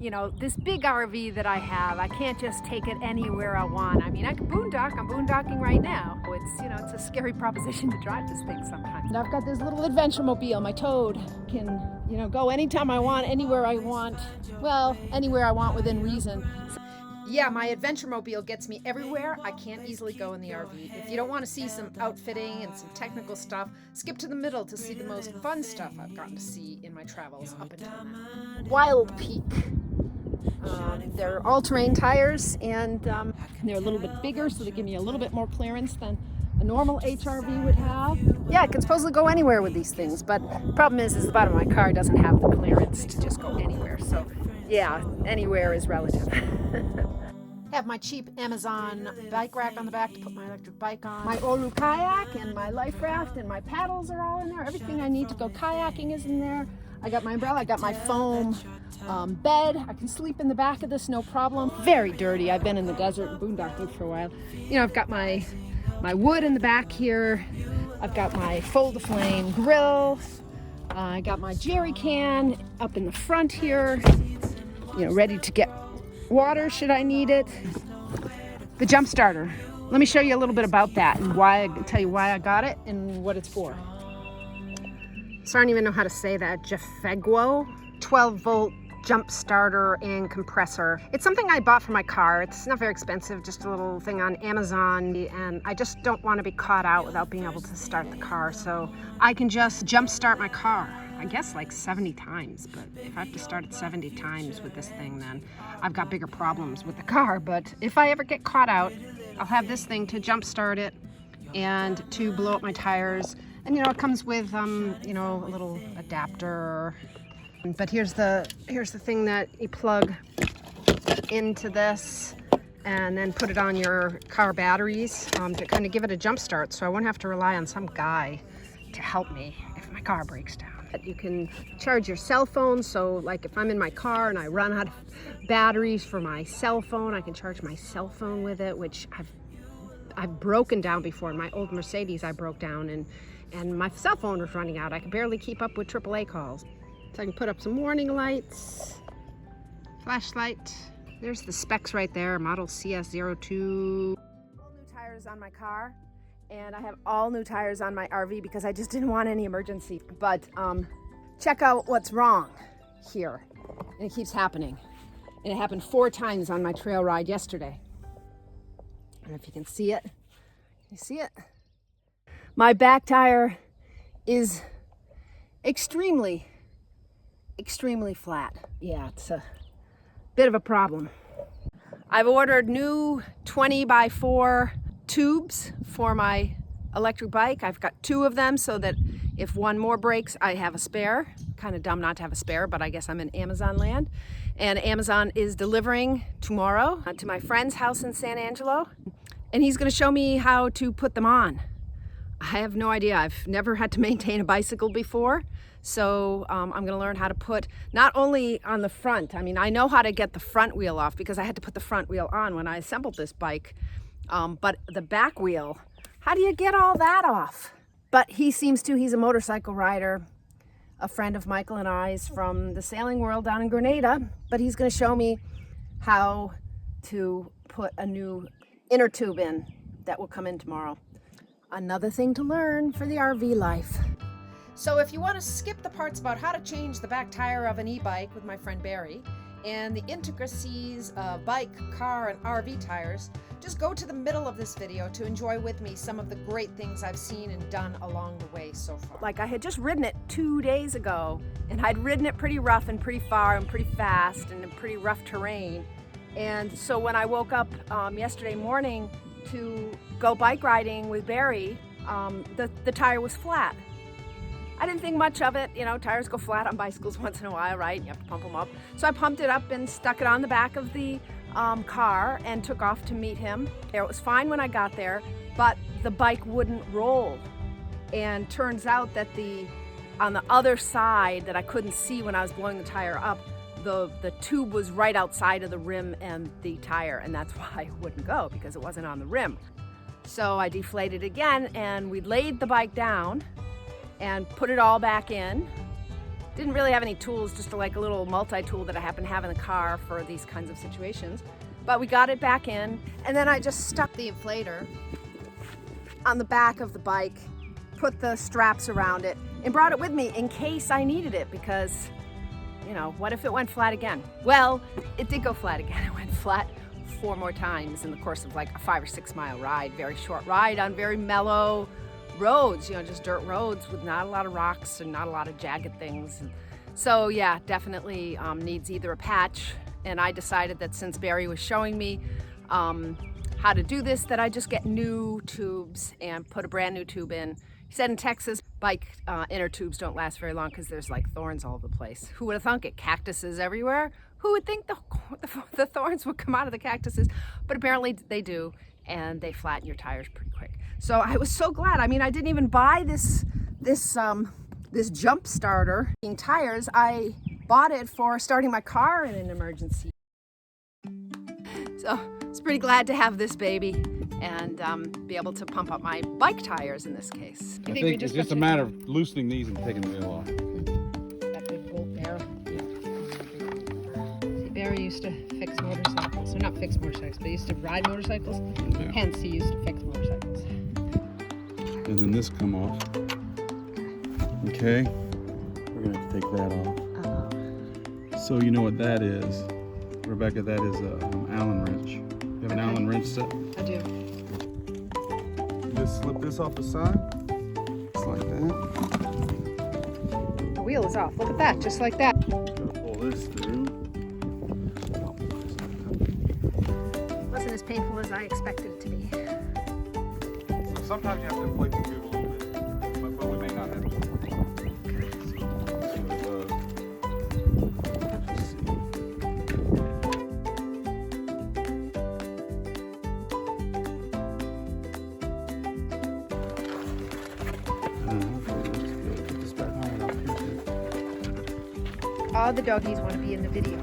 You know, this big RV that I have, I can't just take it anywhere I want. I mean, I can boondock. I'm boondocking right now. It's, you know, it's a scary proposition to drive this thing sometimes. And I've got this little adventure mobile. My Toad can, you know, go anytime I want, anywhere I want. Well, anywhere I want within reason. Yeah, my adventure mobile gets me everywhere I can't easily go in the RV. If you don't want to see some outfitting and some technical stuff, skip to the middle to see the most fun stuff I've gotten to see in my travels up until now. Wild Peak. They're all-terrain tires, and they're a little bit bigger, so they give me a little bit more clearance than a normal HRV would have. Yeah, I can supposedly go anywhere with these things, but the problem is the bottom of my car doesn't have the clearance to just go anywhere. So yeah, anywhere is relative. Have my cheap Amazon bike rack on the back to put my electric bike on. My Oru kayak and my life raft and my paddles are all in there. Everything I need to go kayaking is in there. I got my umbrella, I got my foam bed. I can sleep in the back of this, no problem. Very dirty. I've been in the desert and boondocking for a while. You know, I've got my wood in the back here. I've got my fold-a-flame grill. I got my jerry can up in the front here, you know, ready to get water should I need it. The jump starter. Let me show you a little bit about that and tell you why I got it and what it's for. So I don't even know how to say that. Jafegwo 12-volt jump starter and compressor. It's something I bought for my car. It's not very expensive, just a little thing on Amazon, and I just don't want to be caught out without being able to start the car. So I can just jump start my car, I guess like 70 times, but if I have to start it 70 times with this thing, then I've got bigger problems with the car. But if I ever get caught out, I'll have this thing to jump start it and to blow up my tires. And you know, it comes with you know, a little adapter. But here's the thing that you plug into this and then put it on your car batteries to kind of give it a jump start, so I won't have to rely on some guy to help me if my car breaks down. You can charge your cell phone, so like if I'm in my car and I run out of batteries for my cell phone, I can charge my cell phone with it, which I've broken down before. In my old Mercedes I broke down and my cell phone was running out. I could barely keep up with AAA calls. So I can put up some warning lights, flashlight. There's the specs right there, model CS02. All new tires on my car, and I have all new tires on my RV because I just didn't want any emergency. But check out what's wrong here. And it keeps happening. And it happened 4 times on my trail ride yesterday. I don't know if you can see it. Can you see it? My back tire is extremely flat. Yeah, it's a bit of a problem. I've ordered new 20x4 tubes for my electric bike. I've got 2 of them so that if one more breaks, I have a spare. Kind of dumb not to have a spare, but I guess I'm in Amazon land. And Amazon is delivering tomorrow to my friend's house in San Angelo. And he's gonna show me how to put them on. I have no idea. I've never had to maintain a bicycle before. So I'm going to learn how to put, not only on the front, I mean, I know how to get the front wheel off because I had to put the front wheel on when I assembled this bike, but the back wheel, how do you get all that off? But he's a motorcycle rider, a friend of Michael and I's from the sailing world down in Grenada, but he's going to show me how to put a new inner tube in that will come in tomorrow. Another thing to learn for the RV life. So if you want to skip the parts about how to change the back tire of an e-bike with my friend Barry and the intricacies of bike, car, and RV tires, just go to the middle of this video to enjoy with me some of the great things I've seen and done along the way so far. Like I had just ridden it 2 days ago, and I'd ridden it pretty rough and pretty far and pretty fast and in pretty rough terrain. And so when I woke up yesterday morning to go bike riding with Barry, the tire was flat. I didn't think much of it. You know, tires go flat on bicycles once in a while, right? You have to pump them up. So I pumped it up and stuck it on the back of the car and took off to meet him. It was fine when I got there, but the bike wouldn't roll. And turns out that on the other side that I couldn't see when I was blowing the tire up, the tube was right outside of the rim and the tire, and that's why it wouldn't go, because it wasn't on the rim. So I deflated again, and we laid the bike down and put it all back in, Didn't really have any tools, just like a little multi-tool that I happen to have in the car for these kinds of situations. But we got it back in, and then I just stuck the inflator on the back of the bike, put the straps around it, and brought it with me in case I needed it, because, you know, what if it went flat again? Well, it did go flat again. It went flat 4 more times in the course of like a 5 or 6 mile ride, very short ride on very mellow roads, you know, just dirt roads with not a lot of rocks and not a lot of jagged things. So yeah, definitely needs either a patch, and I decided that since Barry was showing me how to do this, that I just get new tubes and put a brand new tube in. He said in Texas, bike inner tubes don't last very long because there's like thorns all over the place. Who would have thunk it? Cactuses everywhere. Who would think the thorns would come out of the cactuses? But apparently they do, and they flatten your tires pretty quick. So I was so glad. I mean, I didn't even buy this jump starter tires. I bought it for starting my car in an emergency. So I was pretty glad to have this baby and be able to pump up my bike tires in this case. I think it's just a matter of loosening these and taking the wheel off. That big bolt there. See, Barry used to fix motorcycles, or not fix motorcycles, but he used to ride motorcycles. Yeah. Hence, he used to fix motorcycles. And then this come off. Okay, we're gonna have to take that off. So you know what that is, Rebecca? That is an Allen wrench. You have an Allen wrench set? I do. You just slip this off the side, just like that. The wheel is off. Look at that, just like that. Gotta pull this through. Wasn't as painful as I expected it to be. So sometimes you have to inflate the tube a little bit, but we may not have to. All the doggies want to be in the video.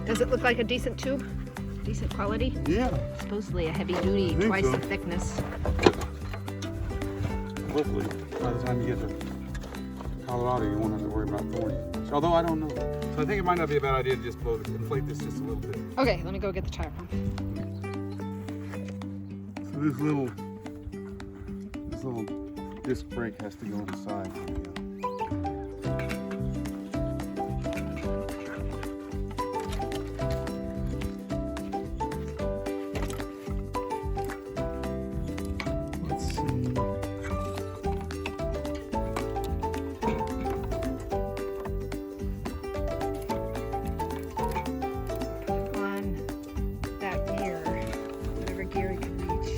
Does it look like a decent tube? Decent quality? Yeah. Supposedly a heavy duty, twice the thickness. Hopefully, by the time you get to Colorado, you won't have to worry about thorns. Although I don't know. So I think it might not be a bad idea to just inflate this just a little bit. Okay, let me go get the tire pump. So this little disc brake has to go on the side. Let's see. On that gear, whatever gear you can reach.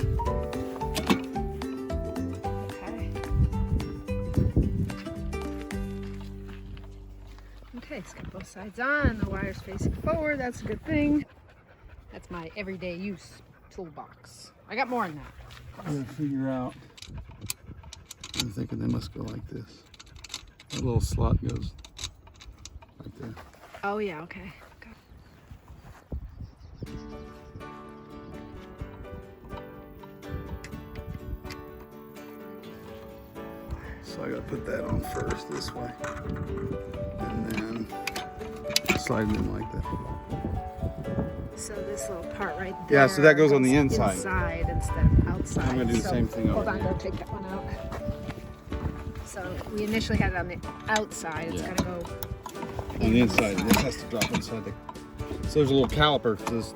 Okay, it's got both sides on, the wire's facing forward, that's a good thing. That's my everyday use toolbox. I got more than that. I gotta figure out. I'm thinking they must go like this. That little slot goes right there. Oh yeah, okay. So I gotta put that on first this way. And then slide them in like that. So this little part right there. Yeah, so that goes on the inside. Inside instead of outside. I'm gonna do the same thing over Hold on, here. go take that one out. So we initially had it on the outside. It's gotta go On the inside. This has to drop inside the. So there's a little caliper. This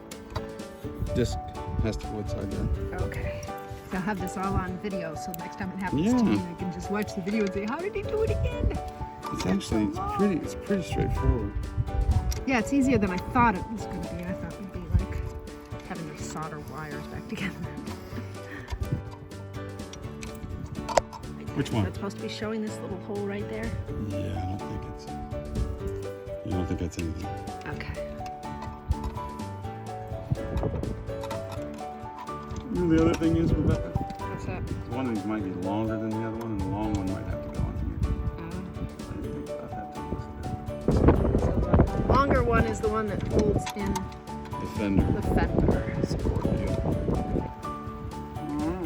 disc has to go inside there. Okay. So I'll have this all on video, so next time it happens to me, I can just watch the video and say, how did he do it again? It's actually it's pretty straightforward. Yeah, it's easier than I thought it was going to be. I thought it would be like having to solder wires back together. Which one? That's supposed to be showing this little hole right there. Yeah, I don't think it's. You don't think that's anything? Okay. You know, the other thing is, Rebecca. What's that? One of these might be longer than the other one, and the long one might have to go on here. So the longer one is the one that holds in The fender. The fender. Support deal.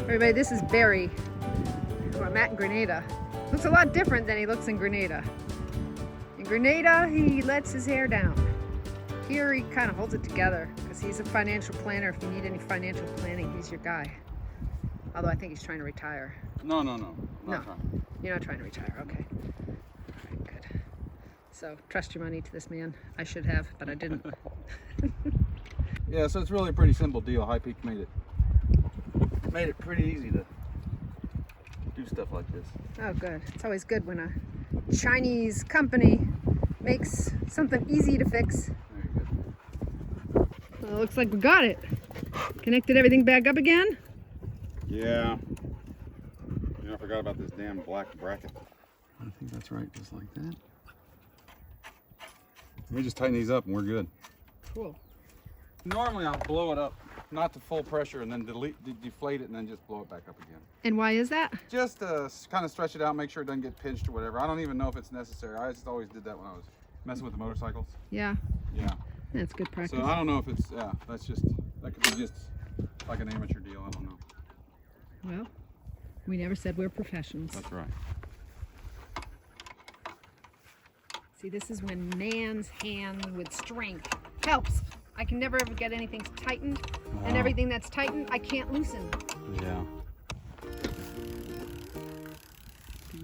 Everybody, this is Barry, who I'm at in Grenada. Looks a lot different than he looks in Grenada. In Grenada, he lets his hair down. Here, he kind of holds it together because he's a financial planner. If you need any financial planning, he's your guy. Although I think he's trying to retire. No. I'm not No. trying. You're not trying to retire, okay. All right, good. So, trust your money to this man. I should have, but I didn't. Yeah, so it's really a pretty simple deal. High Peak made it pretty easy to do stuff like this. Oh, good. It's always good when a Chinese company makes something easy to fix. Very good. Well, it looks like we got it. Connected everything back up again. Yeah. I forgot about this damn black bracket. I think that's right, just like that. Let me just tighten these up and we're good. Cool. Normally I'll blow it up, not to full pressure, and then deflate it and then just blow it back up again. And why is that? Just kind of stretch it out, make sure it doesn't get pinched or whatever. I don't even know if it's necessary. I just always did that when I was messing with the motorcycles. Yeah. Yeah. That's good practice. So I don't know if it's, that could be just like an amateur deal. I don't know. Well, we never said we're professionals. That's right. See, this is when man's hand with strength helps. I can never ever get anything tightened, and everything that's tightened, I can't loosen. Yeah.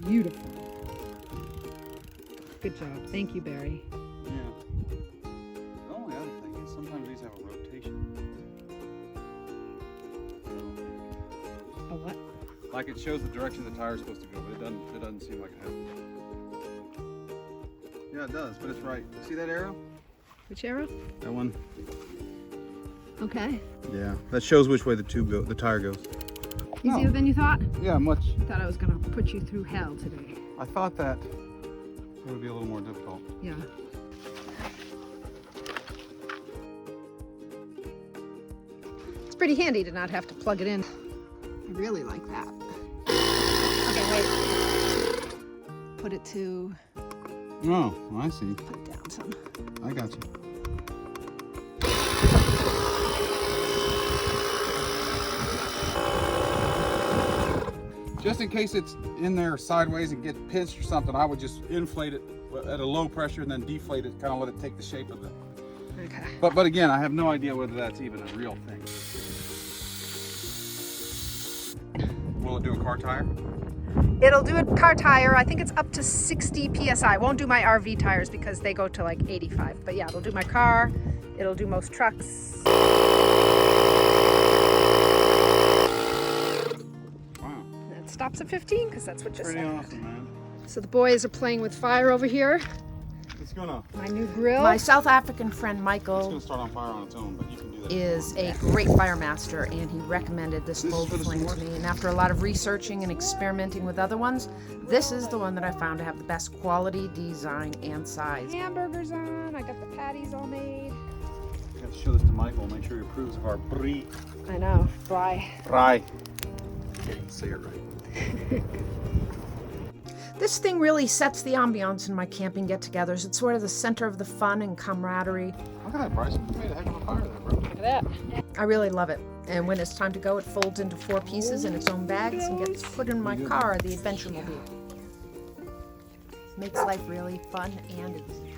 Beautiful. Good job. Thank you, Barry. Yeah. The only other thing is sometimes these have a rotation. A what? Like it shows the direction the tire is supposed to go, but it doesn't seem like it has. Yeah, it does, but it's right. See that arrow? Which arrow? That one. Okay. Yeah, that shows which way the tire goes. Easier than you thought? Yeah, much. I thought I was gonna put you through hell today. I thought that it would be a little more difficult. Yeah. It's pretty handy to not have to plug it in. I really like that. Okay, wait. Put it to... Oh, I see. Put it down some. I got you. Just in case it's in there sideways and get pinched or something, I would just inflate it at a low pressure and then deflate it, kind of let it take the shape of it. Okay. But again, I have no idea whether that's even a real thing. Will it do a car tire? It'll do a car tire. I think it's up to 60 PSI. Won't do my RV tires because they go to like 85. But yeah, it'll do my car. It'll do most trucks. Wow. It stops at 15 because that's what you Pretty said. awesome, man. So the boys are playing with fire over here. It's gonna My new grill. My South African friend it's Michael gonna start on fire on its own, but you can do that. is a great fire master, and he recommended this This is fold for the flame to s'mores? me. And after a lot of researching and experimenting with other ones, this is the one that I found to have the best quality, design, and size. Hamburgers on. I got the patties all made. You have to show this to Michael, make sure he approves of our brie. I know. Fry. Fry. Say it right. This thing really sets the ambiance in my camping get-togethers. It's sort of the center of the fun and camaraderie. Look at that, Bryce. You made a heck of a fire there, bro. Look at that. I really love it. And when it's time to go, it folds into 4 pieces in its own bags and gets put in my car, the Adventure Mobile. Makes life really fun and easy.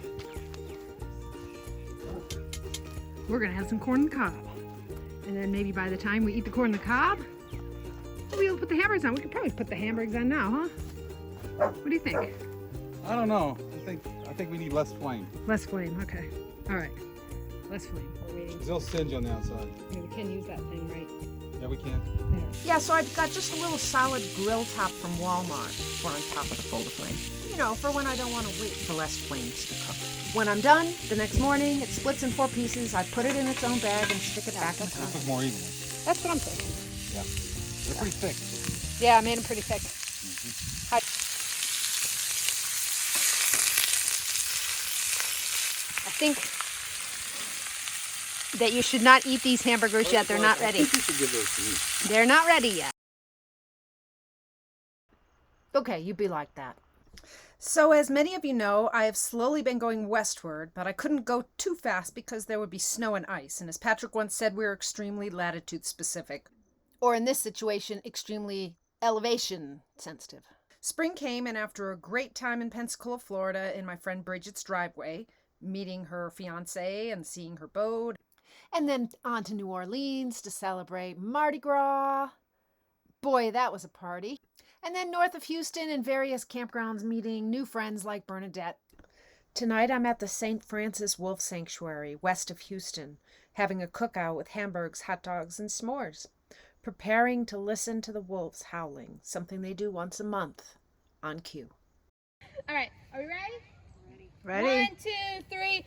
We're gonna have some corn on the cob. And then maybe by the time we eat the corn on the cob, we'll be able to put the hamburgers on. We could probably put the hamburgers on now, huh? What do you think? I don't know. I think we need less flame. Less flame, okay. All right. Less flame. We're waiting. They'll singe on the outside. Yeah, we can use that thing, right? Yeah, we can. There. Yeah, so I've got just a little solid grill top from Walmart for on top of the folder flame. You know, for when I don't want to wait for less flames to cook. When I'm done, the next morning, it splits in 4 pieces. I put it in its own bag and stick it back in the car. This is more evenly. That's what I'm thinking. Yeah. They're pretty thick. Yeah, I made them pretty thick. I think that you should not eat these hamburgers yet. They're not ready. I think you should give those to me. They're not ready yet. Okay, you be like that. So as many of you know, I have slowly been going westward, but I couldn't go too fast because there would be snow and ice. And as Patrick once said, we're extremely latitude specific. Or in this situation, extremely elevation sensitive. Spring came, and after a great time in Pensacola, Florida, in my friend Bridget's driveway, meeting her fiance and seeing her boat. And then on to New Orleans to celebrate Mardi Gras. Boy, that was a party. And then north of Houston in various campgrounds meeting new friends like Bernadette. Tonight I'm at the St. Francis Wolf Sanctuary, west of Houston, having a cookout with hamburgers, hot dogs, and s'mores. Preparing to listen to the wolves howling, something they do once a month on cue. All right, are we ready? Ready? 1, 2, 3.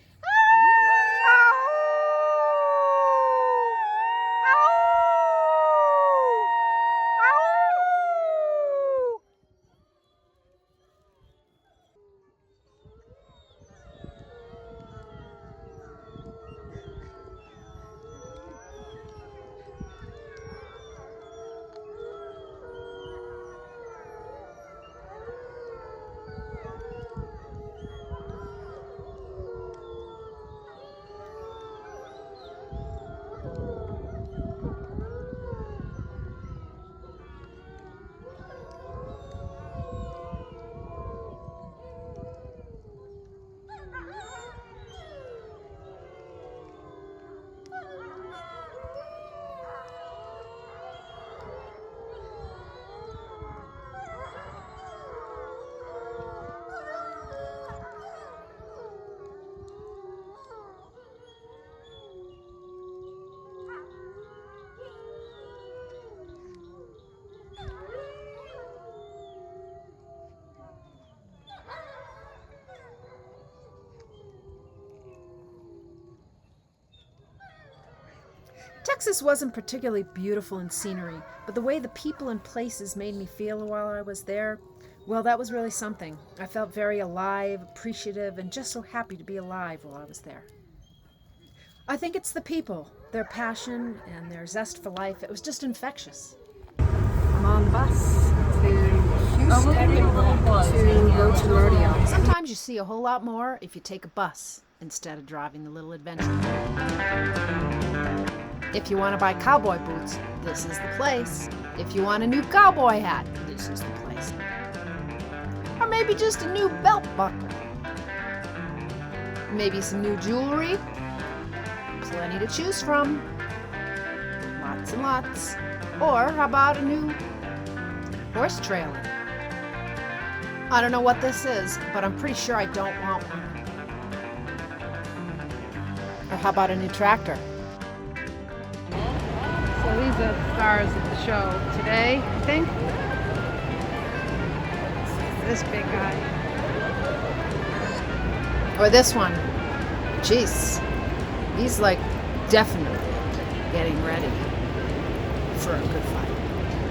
Texas wasn't particularly beautiful in scenery, but the way the people and places made me feel while I was there, well, that was really something. I felt very alive, appreciative, and just so happy to be alive while I was there. I think it's the people, their passion, and their zest for life. It was just infectious. I'm on the bus to Houston to go to Rodeo. Sometimes you see a whole lot more if you take a bus instead of driving the little adventure. If you want to buy cowboy boots, this is the place. If you want a new cowboy hat, this is the place. Or maybe just a new belt buckle. Maybe some new jewelry. Plenty to choose from. Lots and lots. Or how about a new horse trailer? I don't know what this is, but I'm pretty sure I don't want one. Or how about a new tractor? So these are the stars of the show today, I think. This big guy. Or this one. Jeez. He's like definitely getting ready for a good fight.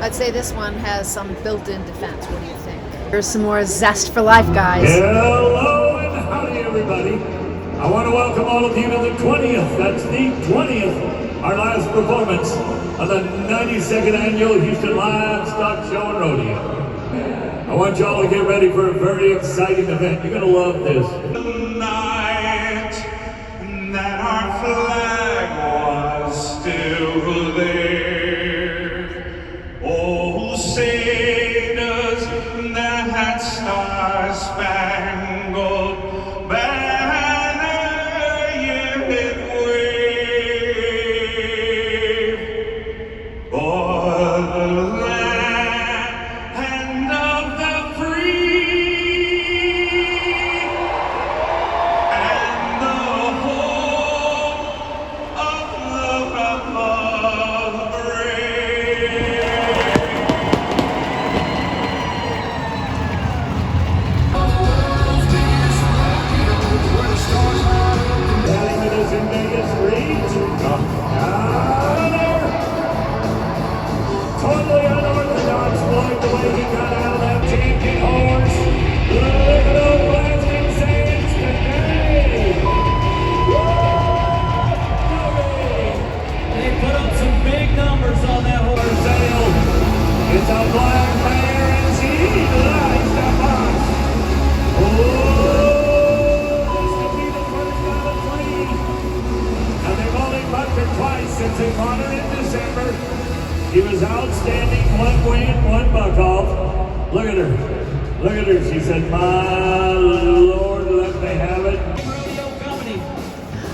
I'd say this one has some built-in defense. What do you think? Here's some more zest for life, guys. Hello and howdy, everybody. I want to welcome all of you to the 20th, that's the 20th, our last performance of the 92nd Annual Houston Livestock Show and Rodeo. I want y'all to get ready for a very exciting event. You're going to love this. The night that our flag was still there. Oh, say does that star-spangled banner yet wave o'er the land of the free and the home of the brave. Telling it is in Vegas Street. Totally unorthodox, like the way he got out of that champion horse. Look at those blasting saints today. They put up some big numbers on that horse sale. It's a black mare and she likes to box. doctor twice since they caught her in December. She was outstanding, one win, one buck off. Look at her. Look at her. She said, my Lord, let me have it.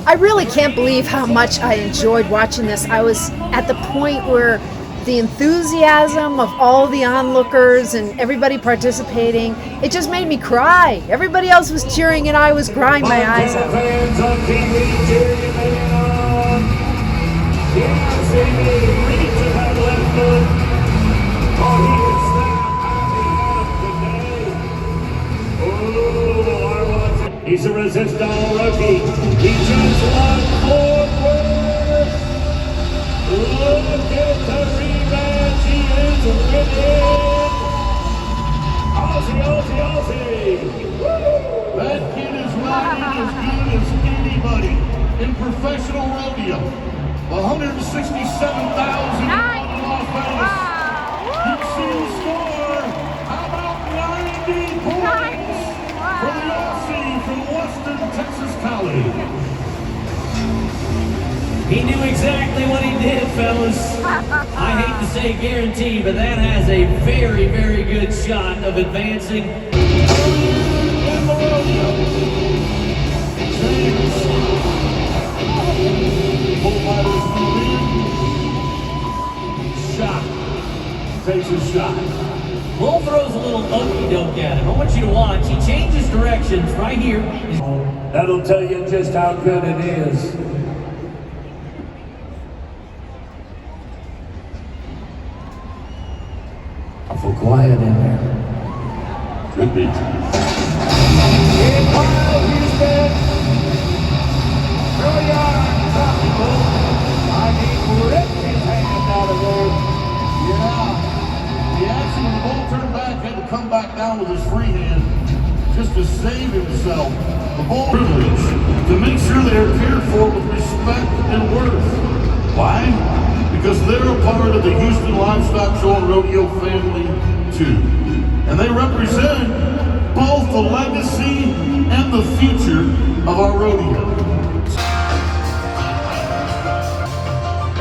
I really can't believe how much I enjoyed watching this. I was at the point where the enthusiasm of all the onlookers and everybody participating, it just made me cry. Everybody else was cheering and I was crying my eyes out. Fans on TV cheering it on. Yeah, see me reach to that left foot. Oh, he is snapped. Oh, he's a resistance rookie. He just won forward. Look at the rematch. He is winning. Aussie, Aussie, Aussie. Woo! That kid is riding as good as anybody in professional rodeo. 167,000 Las Vegas. You see the score. How about 90 points for the Aussie from Western Texas College? He knew exactly what he did, fellas. I hate to say guarantee, but that has a very, very good shot of advancing. In the rodeo. Bullfighters move in. Shot. Takes a shot. Bull throws a little okey-doke at him. I want you to watch. He changes directions right here. That'll tell you just how good it is. Awful quiet in there. Could be. In wild Houston. Here we are. I need ripped his hand out of there. Yeah. He actually, when the bull turned back, had to come back down with his free hand just to save himself. The bull privilege to make sure they are cared for with respect and worth. Why? Because they're a part of the Houston Livestock Show and Rodeo family too. And they represent both the legacy and the future of our rodeo.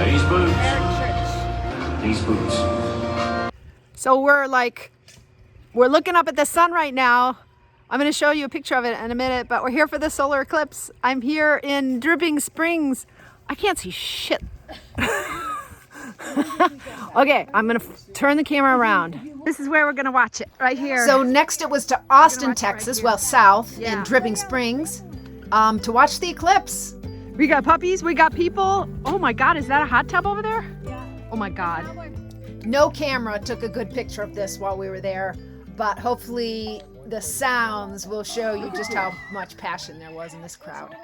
These boots. These boots. So we're looking up at the sun right now. I'm going to show you a picture of it in a minute, but we're here for the solar eclipse. I'm here in Dripping Springs. I can't see shit. Okay, I'm going to turn the camera around. This is where we're going to watch it, right here. So next it was to Austin, Texas, well, south in Dripping Springs, to watch the eclipse. We got puppies, we got people. Oh my God, is that a hot tub over there? Yeah. Oh my God. No camera took a good picture of this while we were there, but hopefully the sounds will show you just how much passion there was in this crowd.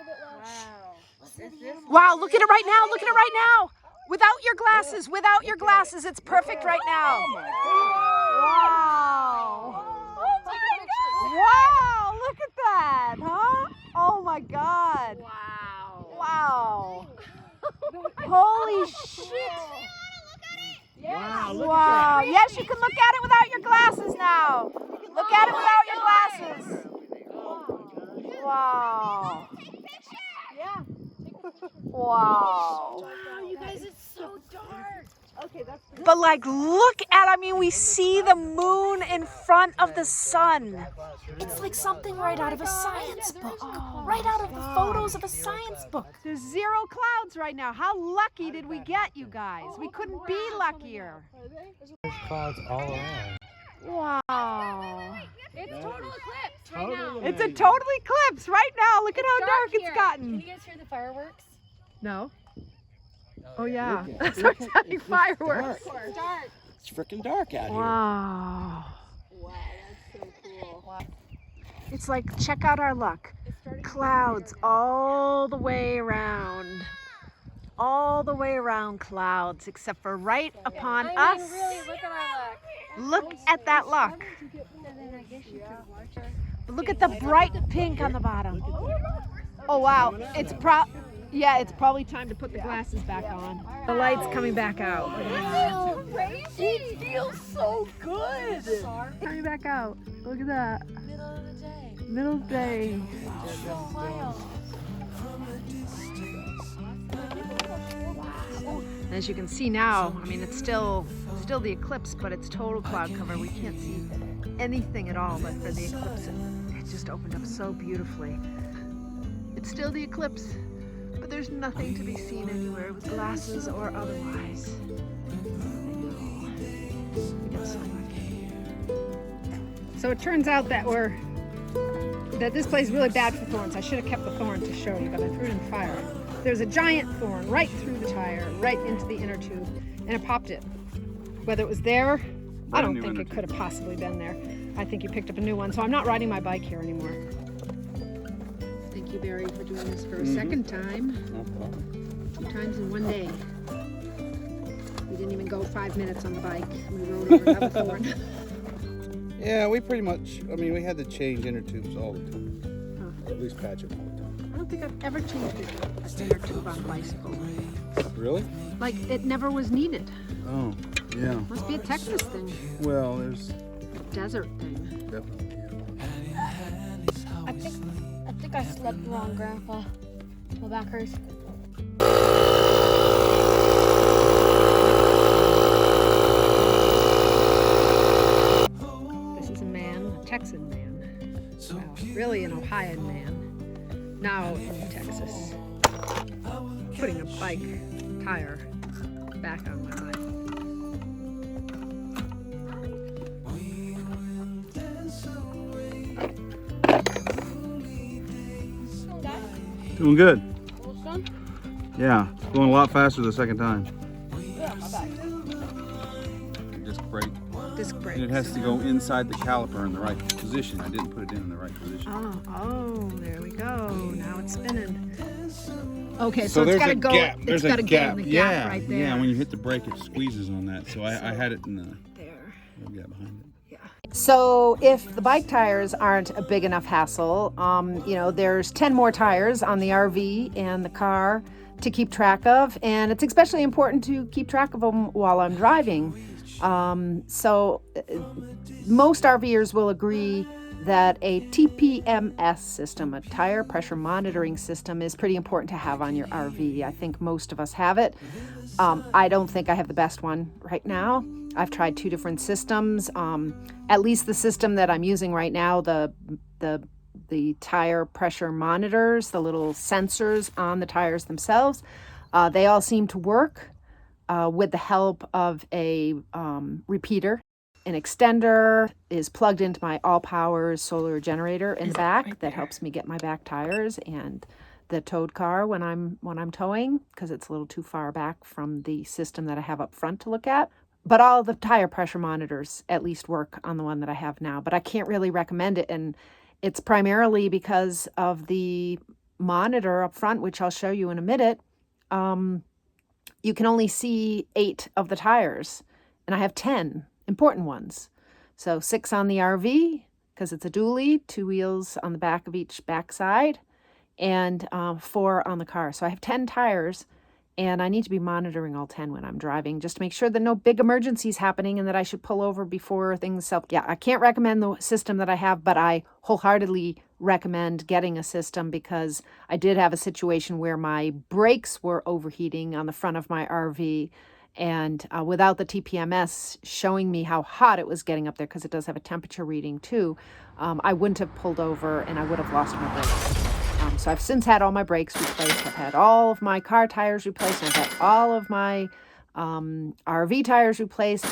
Wow, look at it right now, look at it right now. Without your glasses, it's perfect right now. Wow. Wow, look at that, huh? Oh my God. Wow. Holy shit. Wow. Yes, you can look at it without your glasses now. Look at it without your glasses. Wow. Yeah. Wow. You guys, it's so dark. Okay, that's pretty. But like, look at, I mean, we see the moon in front of the sun. It's like something right out of a science book. Right out of the photos of a science book. There's zero clouds right now. How lucky did we get, you guys? We couldn't be luckier. There's clouds all around. Wow. It's total eclipse right now. It's a total eclipse right now. Look at how dark it's gotten. Can you guys hear the fireworks? No. Oh yeah. Start sounding fireworks. It's dark. It's freaking dark out here. Wow. Wow, that's so cool. Wow. It's like, check out our luck. Clouds all the way around. All the way around clouds, except for right upon us. Really, look at our luck. Look at that luck. And then I guess you could watch us. Look at the bright pink on the bottom. Oh wow, it's probably time to put the glasses back on. The light's coming back out. So crazy. It feels so good. Coming back out. Look at that. Middle of the day. Middle day. So wild. As you can see now, I mean, it's still the eclipse, but it's total cloud cover. We can't see anything at all but for the eclipse. It just opened up so beautifully. It's still the eclipse, but there's nothing to be seen anywhere with glasses or otherwise. We got so lucky. So it turns out that this place is really bad for thorns. I should have kept the thorn to show you, but I threw it in the fire. There's a giant thorn right through the tire, right into the inner tube, and it popped it. Whether it was there, I don't think it could have possibly been there. I think you picked up a new one, so I'm not riding my bike here anymore. Thank you, Barry, for doing this for a second time. No problem. 2 times in 1 day. We didn't even go 5 minutes on the bike. We rode over another thorn. Yeah, we pretty much, I mean, we had to change inner tubes all the time. Or at least patch them all the time. I don't think I've ever changed a inner tube on a bicycle. Really? Like, it never was needed. Oh, yeah. Must be a Texas thing. Well, there's A desert thing. definitely, I think I slept wrong, Grandpa. My back hurts. This is a man, a Texan man. Well, really an Ohioan man. Now in Texas. Putting a bike tire back on my bike. Doing good. Almost done? Yeah, it's going a lot faster the second time. Yeah, my back. Disc brake. Disc brake. And it has to go inside the caliper in the right position. I didn't put it in the right position. Oh, there we go. Now it's spinning. Okay, So it's there's got to a go. gap. There's It's got to a get gap. in the Yeah, gap right there. yeah. When you hit the brake, it squeezes on that. So I had it in the There. gap behind it. So if the bike tires aren't a big enough hassle, you know, there's 10 more tires on the RV and the car to keep track of, and it's especially important to keep track of them while I'm driving. Most RVers will agree that a TPMS system, a tire pressure monitoring system, is pretty important to have on your RV. I think most of us have it. I don't think I have the best one right now. I've tried 2 different systems. At least the system that I'm using right now, the tire pressure monitors, the little sensors on the tires themselves, they all seem to work with the help of a repeater. An extender is plugged into my All Powers solar generator in the back that helps me get my back tires and the towed car when I'm towing, because it's a little too far back from the system that I have up front to look at. But all the tire pressure monitors at least work on the one that I have now, but I can't really recommend it. And it's primarily because of the monitor up front, which I'll show you in a minute. You can only see 8 of the tires, and I have 10 important ones. So 6 on the RV, because it's a dually, 2 wheels on the back of each backside, and 4 on the car. So I have 10 tires, and I need to be monitoring all 10 when I'm driving, just to make sure that no big emergencies happening and that I should pull over before things self. Yeah, I can't recommend the system that I have, but I wholeheartedly recommend getting a system, because I did have a situation where my brakes were overheating on the front of my RV, and without the TPMS showing me how hot it was getting up there, because it does have a temperature reading too, I wouldn't have pulled over and I would have lost my brakes. So I've since had all my brakes replaced. I've had all of my car tires replaced. I've had all of my RV tires replaced.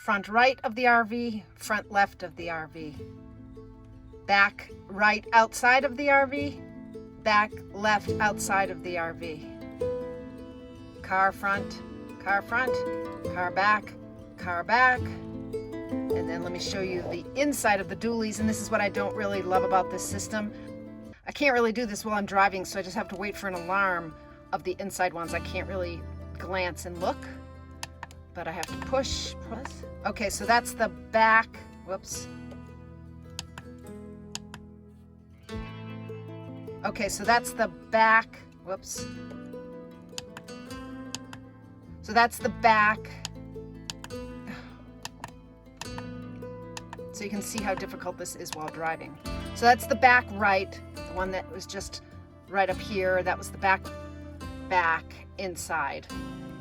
Front right of the RV, front left of the RV. Back right outside of the RV, back left outside of the RV. Car front, car back, and then let me show you the inside of the dualies, and this is what I don't really love about this system. I can't really do this while I'm driving, so I just have to wait for an alarm of the inside ones. I can't really glance and look, but I have to push. Okay, so that's the back, whoops. Okay, so that's the back, whoops. So that's the back. So you can see how difficult this is while driving. So that's the back right, the one that was just right up here. That was the back back inside.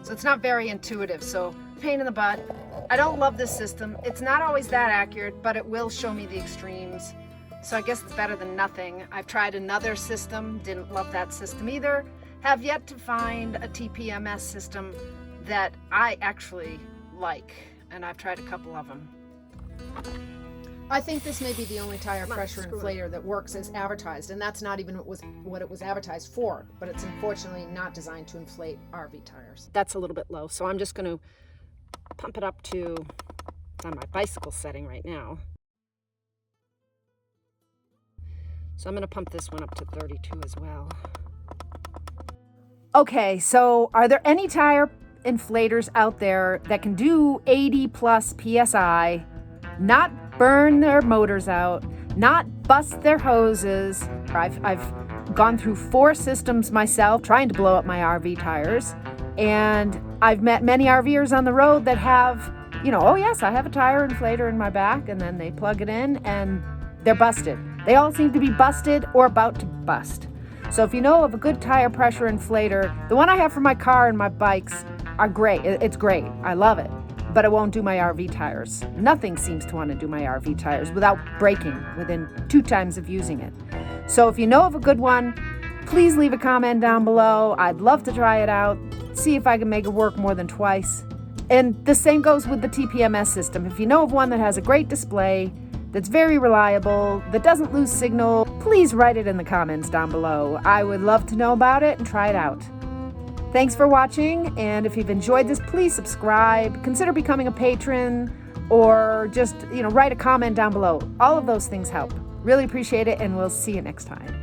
So it's not very intuitive, so pain in the butt. I don't love this system. It's not always that accurate, but it will show me the extremes. So I guess it's better than nothing. I've tried another system, didn't love that system either. Have yet to find a TPMS system that I actually like, and I've tried a couple of them. I think this may be the only tire pressure inflator that works as advertised, and that's not even what it was advertised for, but it's unfortunately not designed to inflate RV tires. That's a little bit low, so I'm just going to pump it up to, it's on my bicycle setting right now. So I'm going to pump this one up to 32 as well. Okay, so are there any tire inflators out there that can do 80 plus PSI, not burn their motors out, not bust their hoses? I've gone through 4 systems myself trying to blow up my RV tires, and I've met many RVers on the road that have, oh yes, I have a tire inflator in my back, and then they plug it in and they're busted. They all seem to be busted or about to bust. So if you know of a good tire pressure inflator, the one I have for my car and my bikes are great. It's great. I love it. But it won't do my RV tires. Nothing seems to want to do my RV tires without breaking within 2 times of using it. So if you know of a good one, please leave a comment down below. I'd love to try it out, see if I can make it work more than twice. And the same goes with the TPMS system. If you know of one that has a great display, that's very reliable, that doesn't lose signal, please write it in the comments down below. I would love to know about it and try it out. Thanks for watching, and if you've enjoyed this, please subscribe, consider becoming a patron, or just, write a comment down below. All of those things help. Really appreciate it, and we'll see you next time.